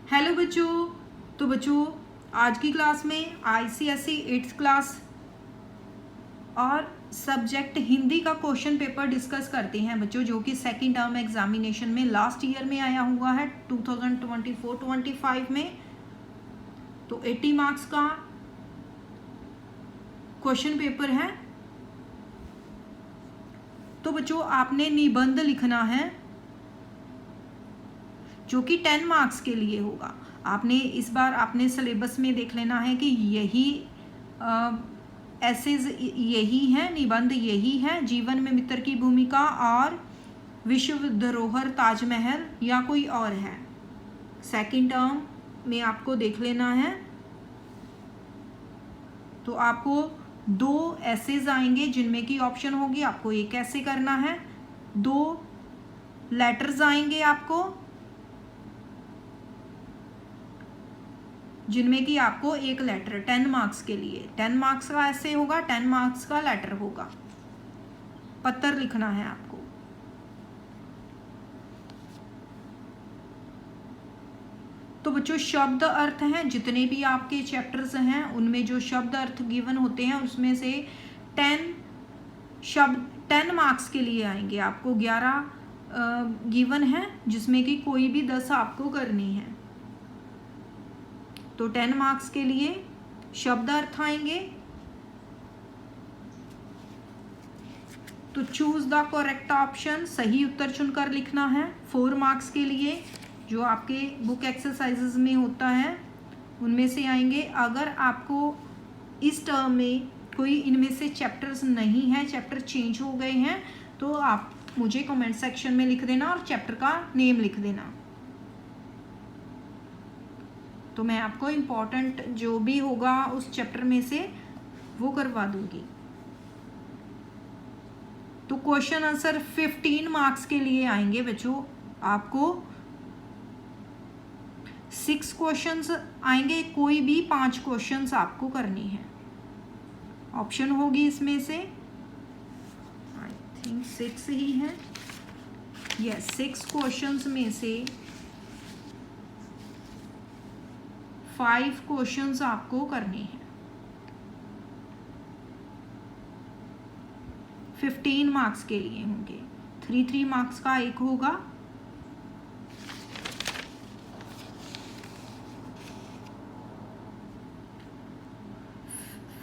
Hello बच्चों। तो बच्चों आज की क्लास में आईसीएसई 8th क्लास और सब्जेक्ट हिंदी का क्वेश्चन पेपर डिस्कस करते हैं बच्चों, जो कि सेकंड टर्म एग्जामिनेशन में लास्ट ईयर में आया हुआ है 2024-25 में। तो 80 मार्क्स का क्वेश्चन पेपर है। तो बच्चों आपने निबंध लिखना है जो कि 10 मार्क्स के लिए होगा। आपने इस बार आपने सिलेबस में देख लेना है कि यही एसेज यही है, निबंध यही है, जीवन में मित्र की भूमिका और विश्व धरोहर ताजमहल या कोई और है। सेकंड टर्म में आपको देख लेना है। तो आपको 2 एसेज आएंगे जिनमें की ऑप्शन होगी, आपको एक ऐसे करना है। 2 लेटर्स आएंगे आपको जिनमें कि आपको एक लेटर 10 मार्क्स के लिए, 10 मार्क्स का ऐसे होगा, 10 मार्क्स का लेटर होगा। पत्र लिखना है आपको। तो बच्चों शब्द अर्थ हैं, जितने भी आपके चैप्टर्स हैं उनमें जो शब्द अर्थ गिवन होते हैं उसमें से 10 शब्द 10 मार्क्स के लिए आएंगे। आपको 11 गिवन है जिसमें कि कोई भी 10 आपको करनी है। तो 10 मार्क्स के लिए शब्द अर्थ आएंगे। तो चूज द करेक्ट ऑप्शन, सही उत्तर चुनकर लिखना है। 4 मार्क्स के लिए जो आपके बुक एक्सरसाइजेज में होता है उनमें से आएंगे। अगर आपको इस टर्म में कोई इनमें से चैप्टर्स नहीं है, चैप्टर चेंज हो गए हैं, तो आप मुझे कमेंट सेक्शन में लिख देना और चैप्टर का नेम लिख देना। तो मैं आपको इम्पोर्टेंट जो भी होगा उस चैप्टर में से वो करवा दूंगी। तो क्वेश्चन आंसर 15 मार्क्स के लिए आएंगे बच्चों। आपको 6 क्वेश्चंस आएंगे, कोई भी 5 क्वेश्चंस आपको करनी है। ऑप्शन होगी इसमें से, आई थिंक 6 ही है। यस, 6 क्वेश्चंस में से 5 क्वेश्चंस आपको करने हैं। 15 मार्क्स के लिए होंगे। 3 मार्क्स का एक होगा।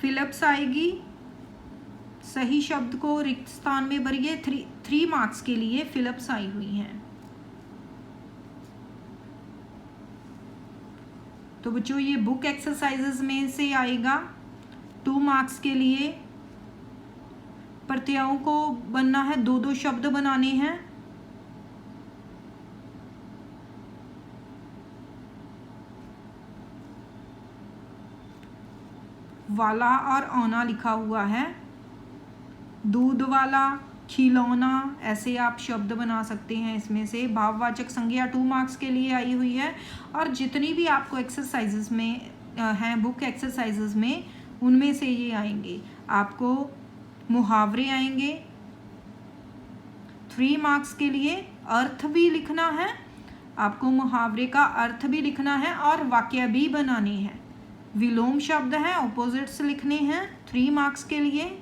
फिलअप्स आएगी, सही शब्द को रिक्त स्थान में भरिए। 3 मार्क्स के लिए फिलअप्स आई हुई हैं। तो बच्चों ये बुक एक्सरसाइजेज में से आएगा। 2 मार्क्स के लिए प्रत्ययों को बनना है, 2 शब्द बनाने हैं। वाला और औना लिखा हुआ है। दूध वाला, खिलौना, ऐसे आप शब्द बना सकते हैं इसमें से। भाववाचक संज्ञा 2 मार्क्स के लिए आई हुई है। और जितनी भी आपको एक्सरसाइजेस में हैं, बुक एक्सरसाइजेस में, उनमें से ये आएंगे। आपको मुहावरे आएंगे 3 मार्क्स के लिए। अर्थ भी लिखना है आपको, मुहावरे का अर्थ भी लिखना है और वाक्य भी बनाने हैं। विलोम शब्द है, ऑपोजिट्स लिखने हैं 3 मार्क्स के लिए।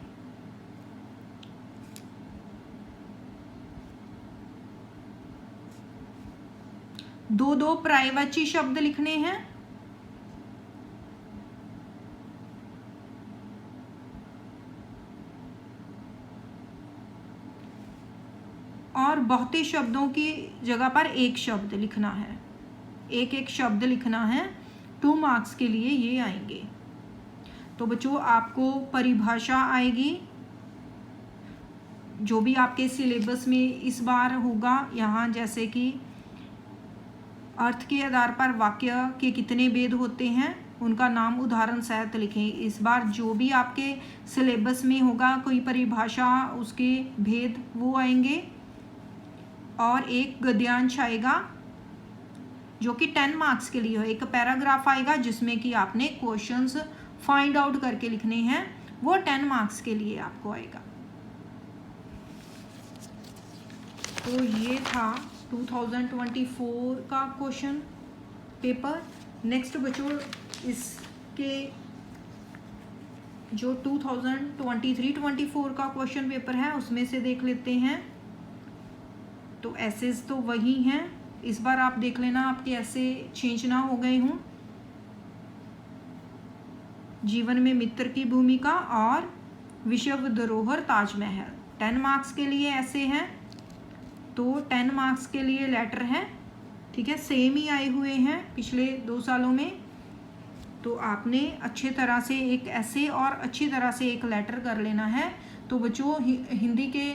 दो पर्यायवाची शब्द लिखने हैं। और बहुते शब्दों की जगह पर एक शब्द लिखना है, एक शब्द लिखना है। 2 मार्क्स के लिए ये आएंगे। तो बच्चों आपको परिभाषा आएगी जो भी आपके सिलेबस में इस बार होगा। यहाँ जैसे कि अर्थ के आधार पर वाक्य के कितने भेद होते हैं उनका नाम उदाहरण सहित लिखें। इस बार जो भी आपके सिलेबस में होगा कोई परिभाषा, उसके भेद वो आएंगे। और एक गद्यांश आएगा जो कि 10 मार्क्स के लिए हो। एक पैराग्राफ आएगा जिसमें कि आपने क्वेश्चंस फाइंड आउट करके लिखने हैं, वो 10 मार्क्स के लिए आपको आएगा। तो ये था 2024 का क्वेश्चन पेपर। नेक्स्ट बच्चों इसके जो 2023-24 का क्वेश्चन पेपर है उसमें से देख लेते हैं। तो एसेस तो वही हैं, इस बार आप देख लेना आपके ऐसे चेंज ना हो गए हों। जीवन में मित्र की भूमिका और विश्व धरोहर ताजमहल 10 मार्क्स के लिए ऐसे हैं। तो 10 मार्क्स के लिए लेटर है, ठीक है, सेम ही आए हुए हैं पिछले 2 सालों में। तो आपने अच्छे तरह से एक ऐसे और अच्छी तरह से एक लेटर कर लेना है। तो बच्चों हिंदी के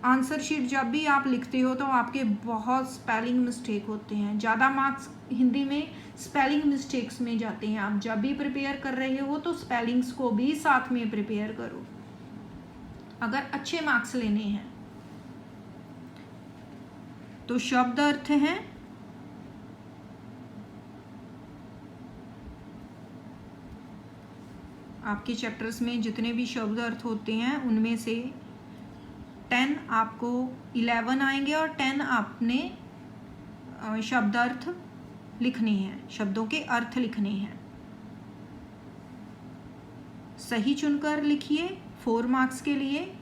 आंसर शीट जब भी आप लिखते हो तो आपके बहुत स्पेलिंग मिस्टेक होते हैं, ज़्यादा मार्क्स हिंदी में स्पेलिंग मिस्टेक्स में जाते हैं। आप जब भी प्रिपेयर कर रहे हो तो स्पेलिंग्स को भी साथ में प्रिपेयर करो अगर अच्छे मार्क्स लेने हैं। तो शब्द अर्थ हैं, आपके चैप्टर्स में जितने भी शब्द अर्थ होते हैं उनमें से 10 आपको 11 आएंगे और 10 आपने शब्दार्थ लिखने हैं, शब्दों के अर्थ लिखने हैं। सही चुनकर लिखिए 4 मार्क्स के लिए।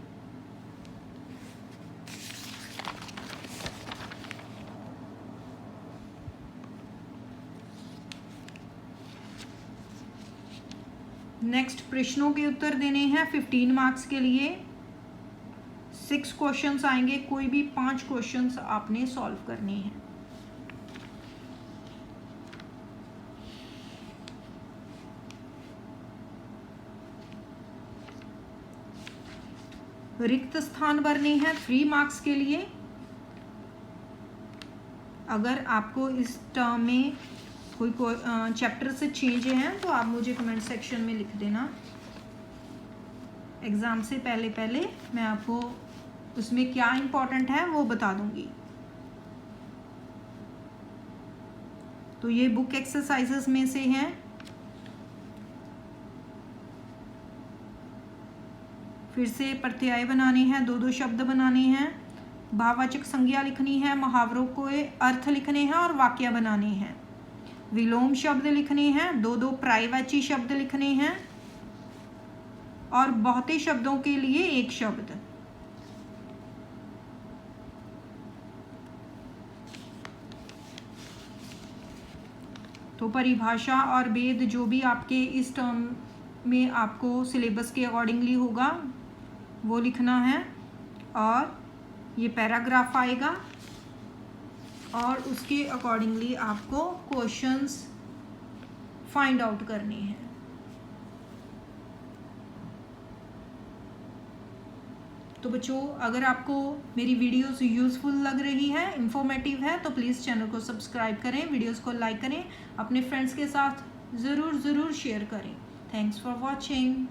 नेक्स्ट प्रश्नों के उत्तर देने हैं 15 मार्क्स के लिए। 6 क्वेश्चंस आएंगे, कोई भी 5 क्वेश्चंस आपने सॉल्व करने हैं। रिक्त स्थान भरने हैं 3 मार्क्स के लिए। अगर आपको इस टर्म में कोई चैप्टर से चेंज है तो आप मुझे कमेंट सेक्शन में लिख देना। एग्ज़ाम से पहले मैं आपको उसमें क्या इम्पोर्टेंट है वो बता दूंगी। तो ये बुक एक्सरसाइजेस में से हैं। फिर से प्रत्यय बनाने हैं, 2-2 शब्द बनाने हैं, भाववाचक संज्ञा लिखनी है, मुहावरों को अर्थ लिखने हैं और वाक्य बनाने हैं, विलोम शब्द लिखने हैं, 2-2 पर्यायवाची शब्द लिखने हैं और बहुते शब्दों के लिए 1 शब्द। तो परिभाषा और भेद जो भी आपके इस टर्म में आपको सिलेबस के अकॉर्डिंगली होगा वो लिखना है। और ये पैराग्राफ आएगा और उसके अकॉर्डिंगली आपको क्वेश्चंस फाइंड आउट करने हैं। तो बच्चों अगर आपको मेरी वीडियोस यूज़फुल लग रही है, इंफॉर्मेटिव है, तो प्लीज़ चैनल को सब्सक्राइब करें, वीडियोस को लाइक करें, अपने फ्रेंड्स के साथ ज़रूर शेयर करें। Thanks for watching.